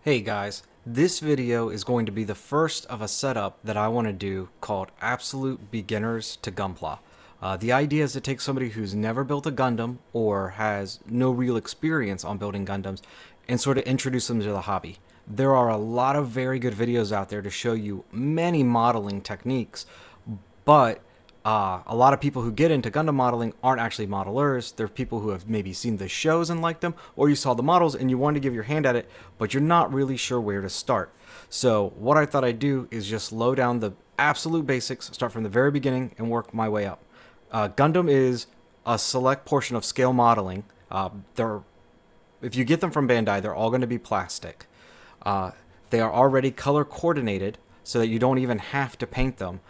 Hey guys, this video is going to be the first of a setup that I want to do called Absolute Beginners to Gunpla. The idea is to take somebody who's never built a Gundam or has no real experience on building Gundams and sort of introduce them to the hobby. There are a lot of very good videos out there to show you many modeling techniques, but a lot of people who get into Gundam modeling aren't actually modelers. They're people who have maybe seen the shows and liked them, or you saw the models and you wanted to give your hand at it, but you're not really sure where to start. So what I thought I'd do is just low down the absolute basics, start from the very beginning, and work my way up. Gundam is a select portion of scale modeling. If you get them from Bandai, they're all going to be plastic. They are already color coordinated, so that you don't even have to paint them.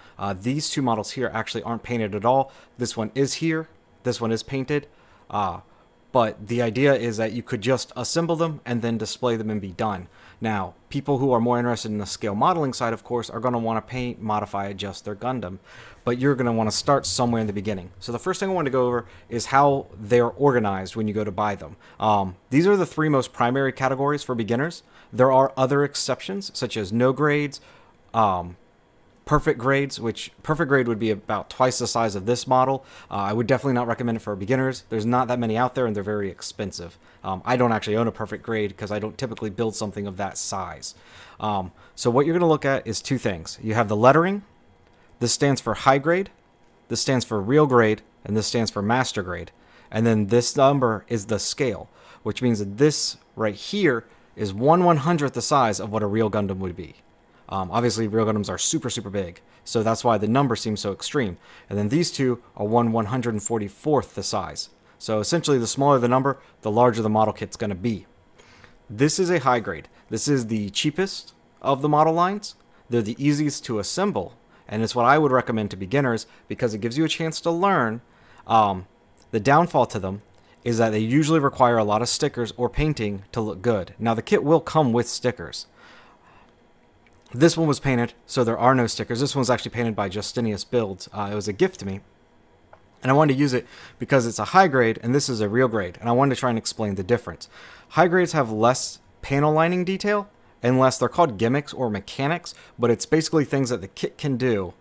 These two models here actually aren't painted at all. This one is here, this one is painted, but the idea is that you could just assemble them and then display them and be done. Now, people who are more interested in the scale modeling side, of course, are going to want to paint, modify, adjust their Gundam, but you're going to want to start somewhere in the beginning. So the first thing I want to go over is how they're organized when you go to buy them. These are the three most primary categories for beginners. There are other exceptions, such as no grades, perfect grades, which perfect grade would be about twice the size of this model. I would definitely not recommend it for beginners. There's not that many out there and they're very expensive. I don't actually own a perfect grade because I don't typically build something of that size. So what you're going to look at is two things. You have the lettering. This stands for high grade, this stands for real grade, and this stands for master grade. And then this number is the scale, which means that this right here is 1/100th the size of what a real Gundam would be. Obviously, real Gundams are super, super big, so that's why the number seems so extreme. And then these two are 1/144th the size. So essentially, the smaller the number, the larger the model kit's going to be. This is a high grade. This is the cheapest of the model lines. They're the easiest to assemble, and it's what I would recommend to beginners because it gives you a chance to learn. The downfall to them is that they usually require a lot of stickers or painting to look good. Now, the kit will come with stickers. This one was painted, so there are no stickers. This one was actually painted by Justinius Builds. It was a gift to me, and I wanted to use it because it's a high grade, and this is a real grade, and I wanted to try and explain the difference. High grades have less panel lining detail, unless they're called gimmicks or mechanics, but it's basically things that the kit can do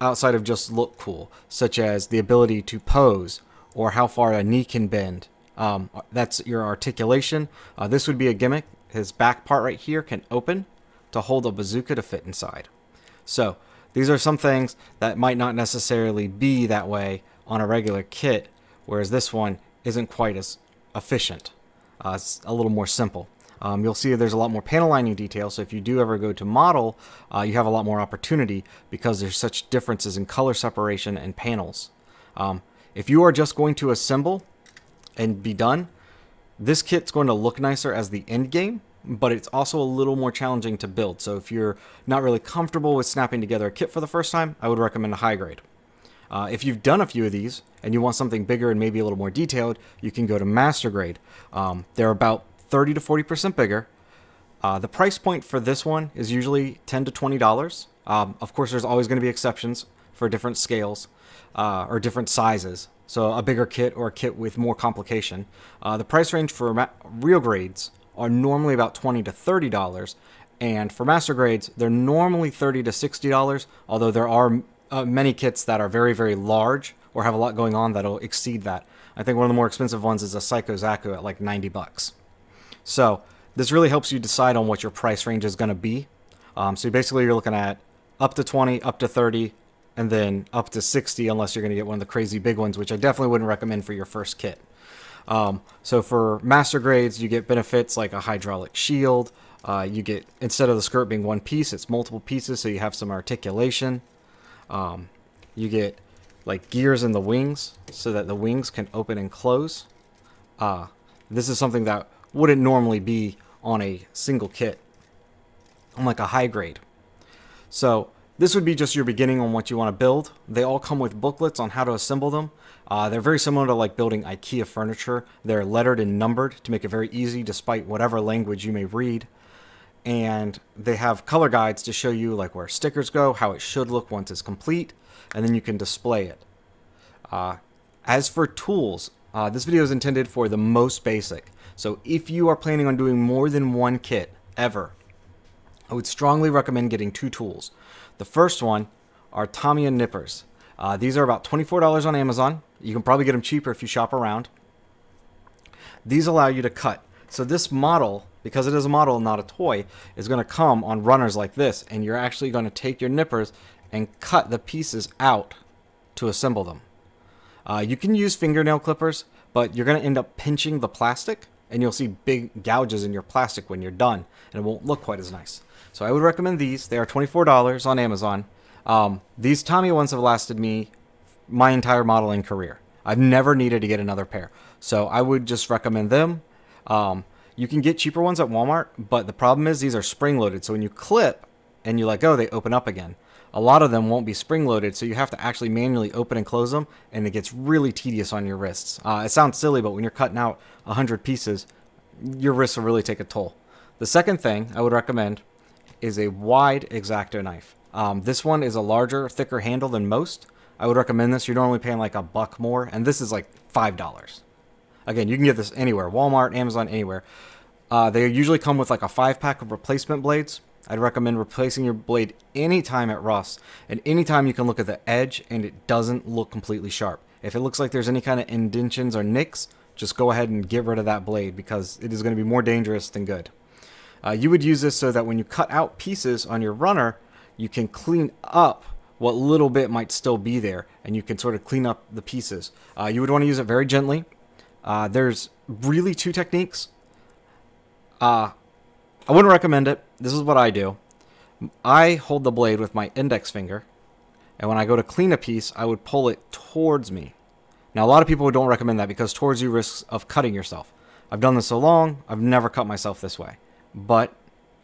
outside of just look cool, such as the ability to pose, or how far a knee can bend. That's your articulation. This would be a gimmick. His back part right here can open to hold a bazooka to fit inside. So these are some things that might not necessarily be that way on a regular kit, whereas this one isn't quite as efficient. It's a little more simple. You'll see there's a lot more panel lining detail, so if you do ever go to model, you have a lot more opportunity because there's such differences in color separation and panels. If you are just going to assemble and be done, this kit's going to look nicer as the end game, but it's also a little more challenging to build. So if you're not really comfortable with snapping together a kit for the first time, I would recommend a high grade. If you've done a few of these and you want something bigger and maybe a little more detailed, you can go to master grade. They're about 30 to 40% bigger. The price point for this one is usually $10 to $20. Of course, there's always going to be exceptions for different scales or different sizes. So a bigger kit or a kit with more complication. The price range for real grades are normally about $20 to $30, and for master grades, they're normally $30 to $60, although there are many kits that are very, very large or have a lot going on that'll exceed that. I think one of the more expensive ones is a Psycho Zaku at like 90 bucks. So this really helps you decide on what your price range is going to be. So basically you're looking at up to 20, up to 30, and then up to 60 unless you're going to get one of the crazy big ones, which I definitely wouldn't recommend for your first kit. So for master grades, you get benefits like a hydraulic shield. You get, instead of the skirt being one piece, it's multiple pieces, so you have some articulation. You get like gears in the wings so that the wings can open and close. This is something that wouldn't normally be on a single kit on like a high grade. So this would be just your beginning on what you want to build. They all come with booklets on how to assemble them. They're very similar to like building IKEA furniture. They're lettered and numbered to make it very easy despite whatever language you may read. And they have color guides to show you like where stickers go, how it should look once it's complete, and then you can display it. As for tools, this video is intended for the most basic. So if you are planning on doing more than one kit ever, I would strongly recommend getting two tools. The first one are Tamiya nippers. These are about $24 on Amazon. You can probably get them cheaper if you shop around. These allow you to cut. So this model, because it is a model and not a toy, is going to come on runners like this, and you're actually going to take your nippers and cut the pieces out to assemble them. You can use fingernail clippers, but you're going to end up pinching the plastic, and you'll see big gouges in your plastic when you're done, and it won't look quite as nice. So I would recommend these. They are $24 on Amazon. These Tamiya ones have lasted me my entire modeling career. I've never needed to get another pair. So I would just recommend them. You can get cheaper ones at Walmart, but the problem is these are spring-loaded. So when you clip and you let go, they open up again. A lot of them won't be spring-loaded, so you have to actually manually open and close them, and it gets really tedious on your wrists. It sounds silly, but when you're cutting out 100 pieces, your wrists will really take a toll. The second thing I would recommend is a wide X-Acto knife. This one is a larger, thicker handle than most. I would recommend this. You're normally paying like $1 more, and this is like $5. Again, you can get this anywhere, Walmart, Amazon, anywhere. They usually come with like a 5-pack of replacement blades. I'd recommend replacing your blade anytime it rusts, and anytime you can look at the edge and it doesn't look completely sharp. If it looks like there's any kind of indentions or nicks, just go ahead and get rid of that blade, because it is going to be more dangerous than good. You would use this so that when you cut out pieces on your runner, you can clean up what little bit might still be there, and you can sort of clean up the pieces. You would want to use it very gently. There's really two techniques. I wouldn't recommend it. This is what I do. I hold the blade with my index finger, and when I go to clean a piece, I would pull it towards me. Now, a lot of people don't recommend that because towards you risks of cutting yourself. I've done this so long, I've never cut myself this way. But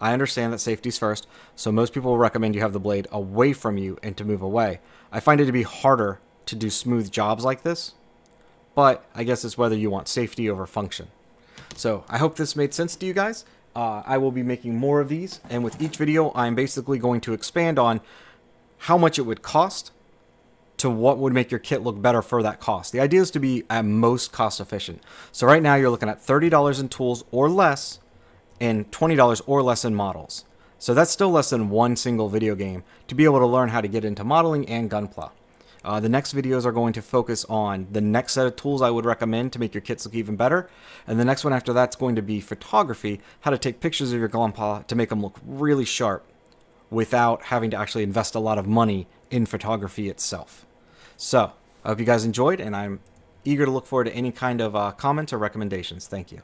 I understand that safety's first, so most people will recommend you have the blade away from you and to move away. I find it to be harder to do smooth jobs like this, but I guess it's whether you want safety over function. So I hope this made sense to you guys. I will be making more of these, and with each video I'm basically going to expand on how much it would cost to what would make your kit look better for that cost. The idea is to be at most cost efficient. So right now you're looking at $30 in tools or less, and $20 or less in models. So that's still less than one single video game to be able to learn how to get into modeling and Gunpla. The next videos are going to focus on the next set of tools I would recommend to make your kits look even better. And the next one after that's going to be photography, how to take pictures of your Gunpla to make them look really sharp without having to actually invest a lot of money in photography itself. So, I hope you guys enjoyed, and I'm eager to look forward to any kind of comments or recommendations. Thank you.